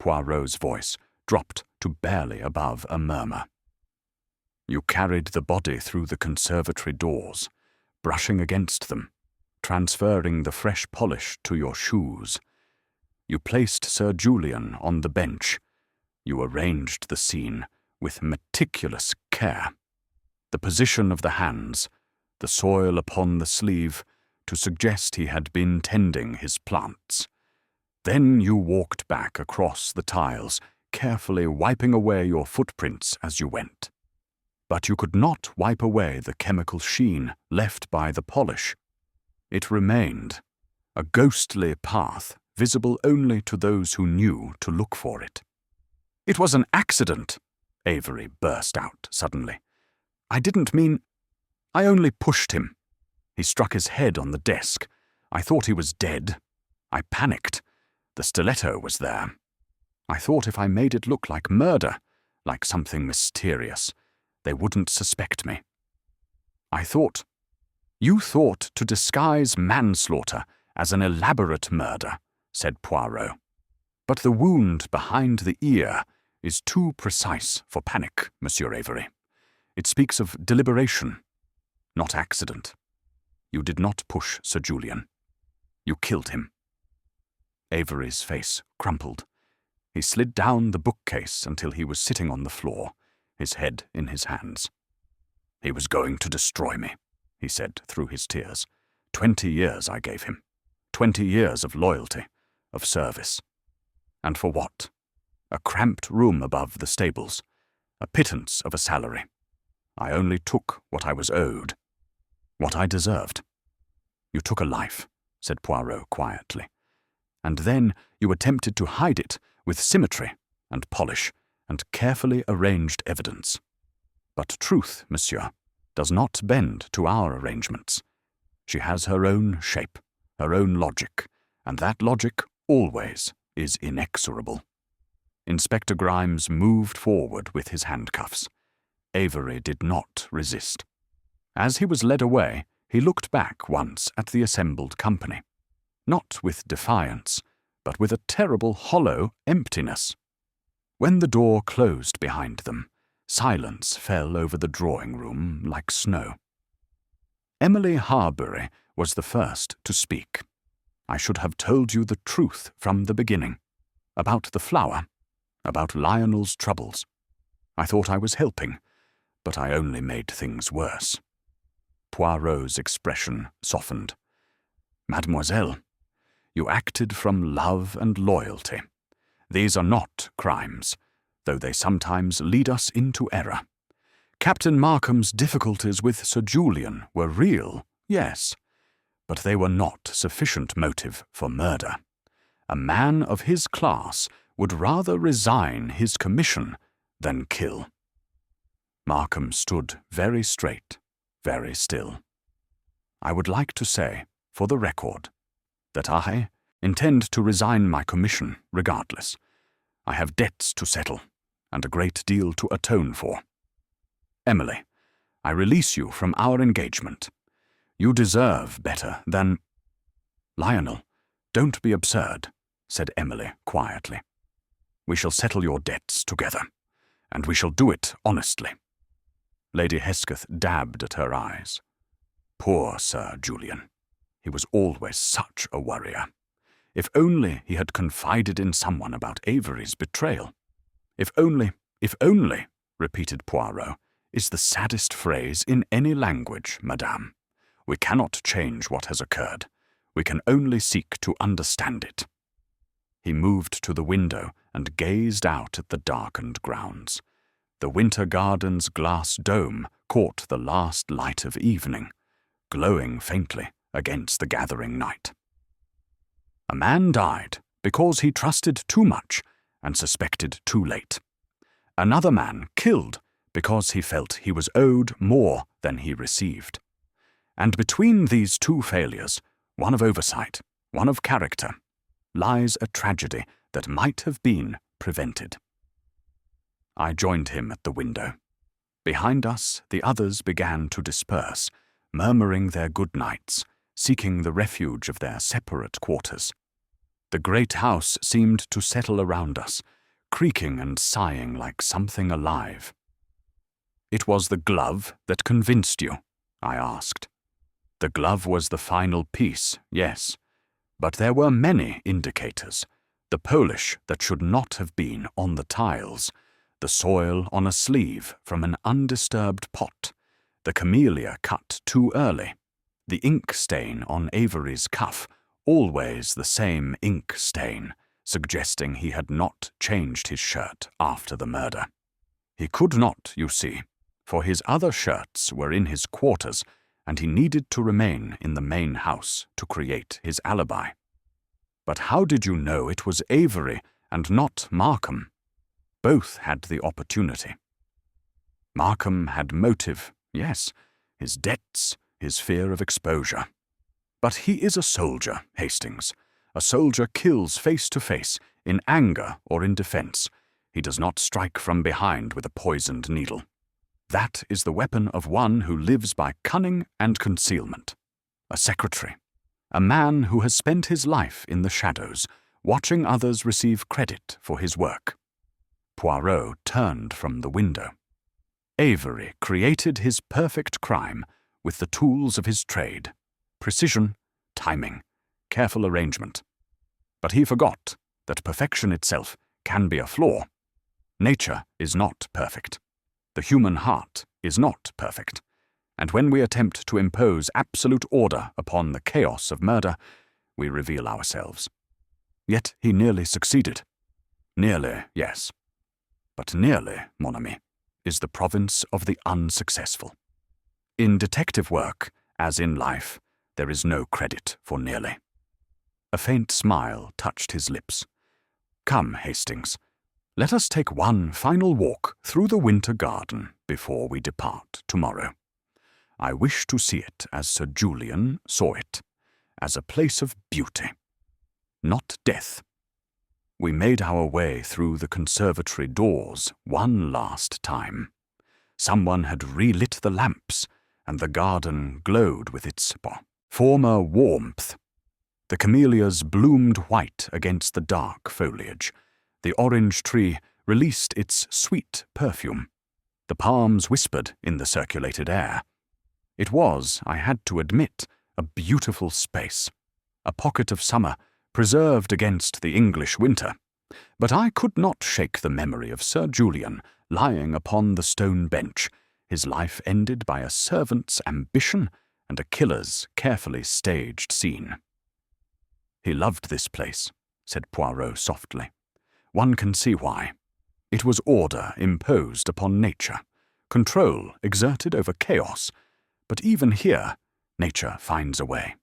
S1: Poirot's voice dropped to barely above a murmur. "You carried the body through the conservatory doors, brushing against them, transferring the fresh polish to your shoes. You placed Sir Julian on the bench. You arranged the scene with meticulous care. The position of the hands, the soil upon the sleeve, to suggest he had been tending his plants. Then you walked back across the tiles, carefully wiping away your footprints as you went. But you could not wipe away the chemical sheen left by the polish. It remained, a ghostly path visible only to those who knew to look for it. "It was an accident," Avery burst out suddenly. "I didn't mean... I only pushed him. He struck his head on the desk. I thought he was dead. I panicked. The stiletto was there. I thought if I made it look like murder, like something mysterious, they wouldn't suspect me. I thought... You thought to disguise manslaughter as an elaborate murder," said Poirot. "But the wound behind the ear is too precise for panic, Monsieur Avery. It speaks of deliberation, not accident. You did not push Sir Julian. You killed him." Avery's face crumpled. He slid down the bookcase until he was sitting on the floor, his head in his hands. "He was going to destroy me," he said through his tears. 20 years I gave him. 20 years of loyalty, of service. And for what? A cramped room above the stables, a pittance of a salary. I only took what I was owed, what I deserved. "You took a life," said Poirot quietly. "And then you attempted to hide it with symmetry and polish and carefully arranged evidence. But truth, monsieur, does not bend to our arrangements. She has her own shape, her own logic, and that logic always is inexorable." Inspector Grimes moved forward with his handcuffs. Avery did not resist. As he was led away, he looked back once at the assembled company, not with defiance, but with a terrible hollow emptiness. When the door closed behind them, silence fell over the drawing-room like snow. Emily Harbury was the first to speak. "I should have told you the truth from the beginning. About the flower, about Lionel's troubles. I thought I was helping, but I only made things worse." Poirot's expression softened. "Mademoiselle, you acted from love and loyalty. These are not crimes, though they sometimes lead us into error. Captain Markham's difficulties with Sir Julian were real, yes, but they were not sufficient motive for murder. A man of his class would rather resign his commission than kill." Markham stood very straight, very still. "I would like to say, for the record, that I intend to resign my commission regardless. I have debts to settle and a great deal to atone for. Emily, I release you from our engagement. You deserve better than—" "Lionel, don't be absurd," said Emily quietly. "We shall settle your debts together, and we shall do it honestly." Lady Hesketh dabbed at her eyes. Poor Sir Julian. He was always such a worrier. If only he had confided in someone about Avery's betrayal. If only, repeated Poirot, is the saddest phrase in any language, madame. We cannot change what has occurred. We can only seek to understand it. He moved to the window and gazed out at the darkened grounds. The Winter Garden's glass dome caught the last light of evening, glowing faintly against the gathering night. A man died because he trusted too much and suspected too late. Another man killed because he felt he was owed more than he received. And between these two failures, one of oversight, one of character, lies a tragedy that might have been prevented. I joined him at the window. Behind us, the others began to disperse, murmuring their good nights, seeking the refuge of their separate quarters. The great house seemed to settle around us, creaking and sighing like something alive. "It was the glove that convinced you?" I asked. "The glove was the final piece, yes, but there were many indicators. The polish that should not have been on the tiles, the soil on a sleeve from an undisturbed pot, the camellia cut too early, The ink stain on Avery's cuff, always the same ink stain, suggesting he had not changed his shirt after the murder. He could not, you see, for his other shirts were in his quarters, and he needed to remain in the main house to create his alibi. But how did you know it was Avery and not Markham? Both had the opportunity. Markham had motive, yes, his debts, his fear of exposure. But he is a soldier, Hastings. A soldier kills face to face, in anger or in defense. He does not strike from behind with a poisoned needle. That is the weapon of one who lives by cunning and concealment. A secretary. A man who has spent his life in the shadows, watching others receive credit for his work. Poirot turned from the window. Avery created his perfect crime with the tools of his trade. Precision, timing, careful arrangement. But he forgot that perfection itself can be a flaw. Nature is not perfect. The human heart is not perfect. And when we attempt to impose absolute order upon the chaos of murder, we reveal ourselves. Yet he nearly succeeded. Nearly, yes. But nearly, mon ami, is the province of the unsuccessful. In detective work, as in life, there is no credit for nearly. A faint smile touched his lips. Come, Hastings, let us take one final walk through the winter garden before we depart tomorrow. I wish to see it as Sir Julian saw it, as a place of beauty, not death. We made our way through the conservatory doors one last time. Someone had relit the lamps, and the garden glowed with its former warmth. The camellias bloomed white against the dark foliage. The orange tree released its sweet perfume. The palms whispered in the circulated air. It was, I had to admit, a beautiful space, a pocket of summer preserved against the English winter. But I could not shake the memory of Sir Julian lying upon the stone bench, his life ended by a servant's ambition and a killer's carefully staged scene. He loved this place, said Poirot softly. One can see why. It was order imposed upon nature, control exerted over chaos. But even here, nature finds a way.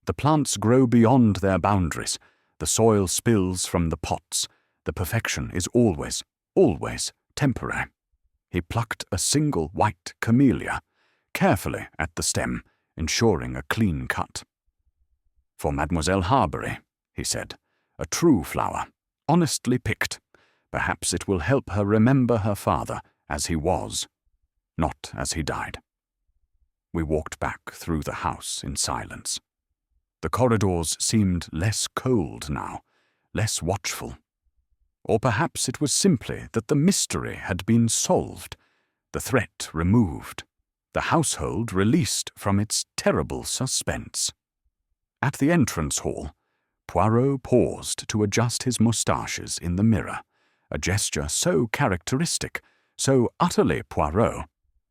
S1: The plants grow beyond their boundaries. The soil spills from the pots. The perfection is always, always temporary. He plucked a single white camellia, carefully at the stem, ensuring a clean cut. For Mademoiselle Harbury, he said, a true flower, honestly picked. Perhaps it will help her remember her father as he was, not as he died. We walked back through the house in silence. The corridors seemed less cold now, less watchful. Or perhaps it was simply that the mystery had been solved, the threat removed, the household released from its terrible suspense. At the entrance hall, Poirot paused to adjust his moustaches in the mirror, a gesture so characteristic, so utterly Poirot,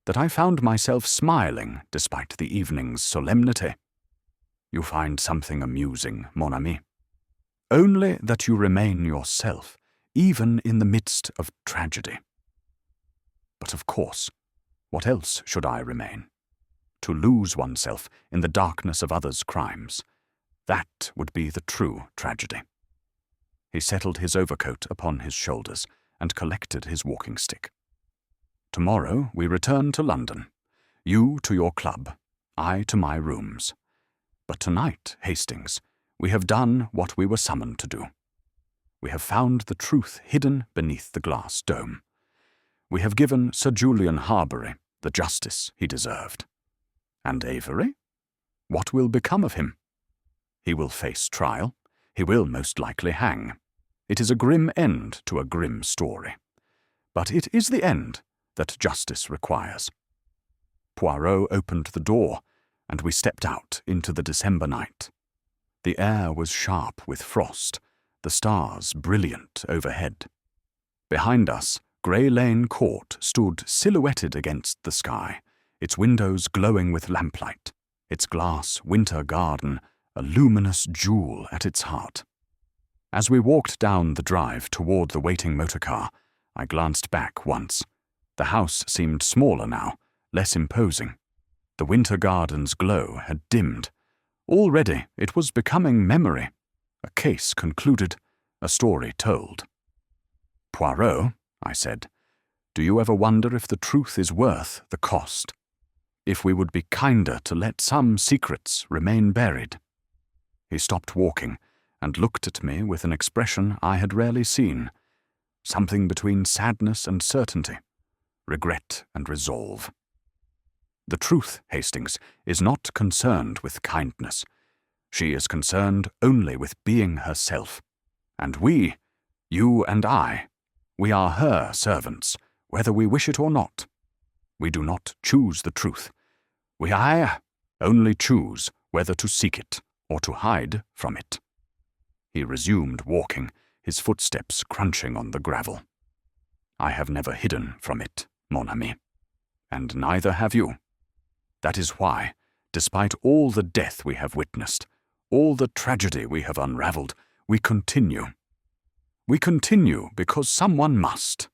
S1: that I found myself smiling despite the evening's solemnity. You find something amusing, mon ami. Only that you remain yourself, even in the midst of tragedy. But of course, what else should I remain? To lose oneself in the darkness of others' crimes. That would be the true tragedy. He settled his overcoat upon his shoulders and collected his walking stick. Tomorrow we return to London. You to your club, I to my rooms. But tonight, Hastings, we have done what we were summoned to do. We have found the truth hidden beneath the glass dome. We have given Sir Julian Harbury the justice he deserved. And Avery? What will become of him? He will face trial. He will most likely hang. It is a grim end to a grim story. But it is the end that justice requires. Poirot opened the door, and we stepped out into the December night. The air was sharp with frost, the stars brilliant overhead. Behind us, Greylane Court stood silhouetted against the sky, its windows glowing with lamplight, its glass winter garden a luminous jewel at its heart. As we walked down the drive toward the waiting motor car, I glanced back once. The house seemed smaller now, less imposing. The winter garden's glow had dimmed. Already it was becoming memory, a case concluded, a story told. "Poirot," I said, "do you ever wonder if the truth is worth the cost? If we would be kinder to let some secrets remain buried?" He stopped walking and looked at me with an expression I had rarely seen, something between sadness and certainty, regret and resolve. "The truth, Hastings, is not concerned with kindness. She is concerned only with being herself. And we, you and I, we are her servants, whether we wish it or not. We do not choose the truth. We only choose whether to seek it or to hide from it." He resumed walking, his footsteps crunching on the gravel. "I have never hidden from it, mon ami, and neither have you. That is why, despite all the death we have witnessed, all the tragedy we have unraveled, we continue. We continue because someone must,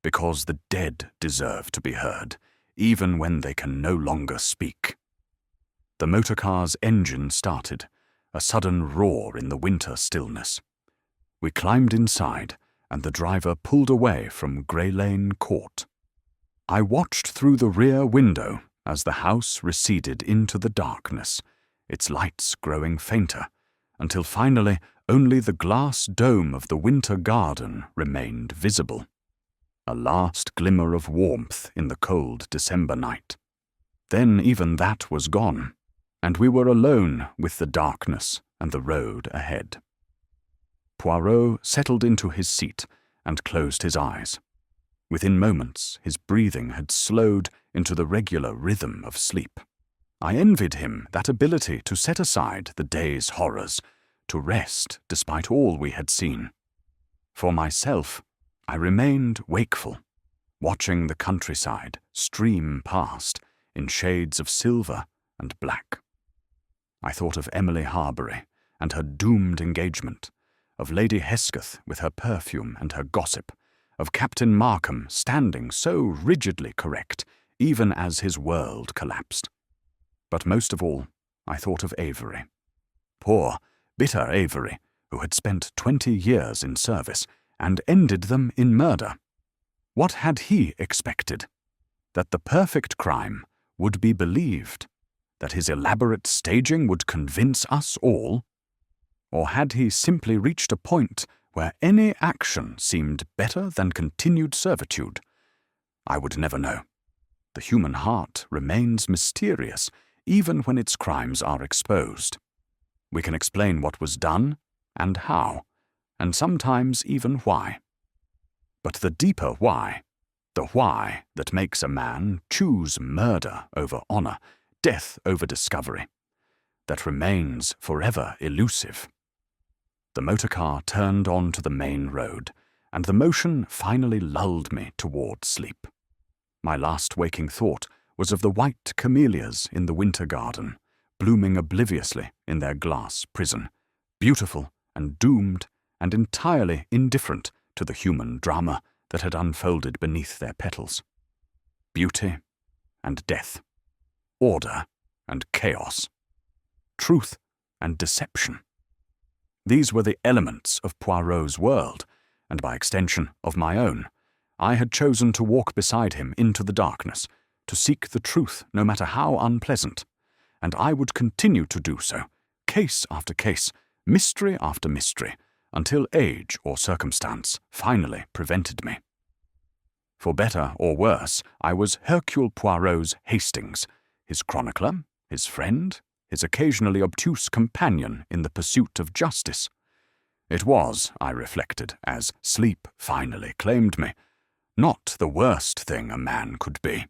S1: because the dead deserve to be heard, even when they can no longer speak." The motorcar's engine started, a sudden roar in the winter stillness. We climbed inside, and the driver pulled away from Greylane Court. I watched through the rear window as the house receded into the darkness, its lights growing fainter, until finally only the glass dome of the winter garden remained visible, a last glimmer of warmth in the cold December night. Then even that was gone, and we were alone with the darkness and the road ahead. Poirot settled into his seat and closed his eyes. Within moments, his breathing had slowed into the regular rhythm of sleep. I envied him that ability to set aside the day's horrors, to rest despite all we had seen. For myself, I remained wakeful, watching the countryside stream past in shades of silver and black. I thought of Emily Harbury and her doomed engagement, of Lady Hesketh with her perfume and her gossip, of Captain Markham standing so rigidly correct even as his world collapsed. But most of all, I thought of Avery. Poor, bitter Avery, who had spent 20 years in service and ended them in murder. What had he expected? That the perfect crime would be believed? That his elaborate staging would convince us all? Or had he simply reached a point where any action seemed better than continued servitude? I would never know. The human heart remains mysterious even when its crimes are exposed. We can explain what was done and how, and sometimes even why. But the deeper why, the why that makes a man choose murder over honor, death over discovery, that remains forever elusive. The motorcar turned onto the main road, and the motion finally lulled me toward sleep. My last waking thought was of the white camellias in the winter garden, blooming obliviously in their glass prison, beautiful and doomed and entirely indifferent to the human drama that had unfolded beneath their petals. Beauty and death, order and chaos, truth and deception. These were the elements of Poirot's world, and by extension of my own. I had chosen to walk beside him into the darkness, to seek the truth no matter how unpleasant, and I would continue to do so, case after case, mystery after mystery, until age or circumstance finally prevented me. For better or worse, I was Hercule Poirot's Hastings, his chronicler, his friend, his occasionally obtuse companion in the pursuit of justice. It was, I reflected, as sleep finally claimed me, not the worst thing a man could be.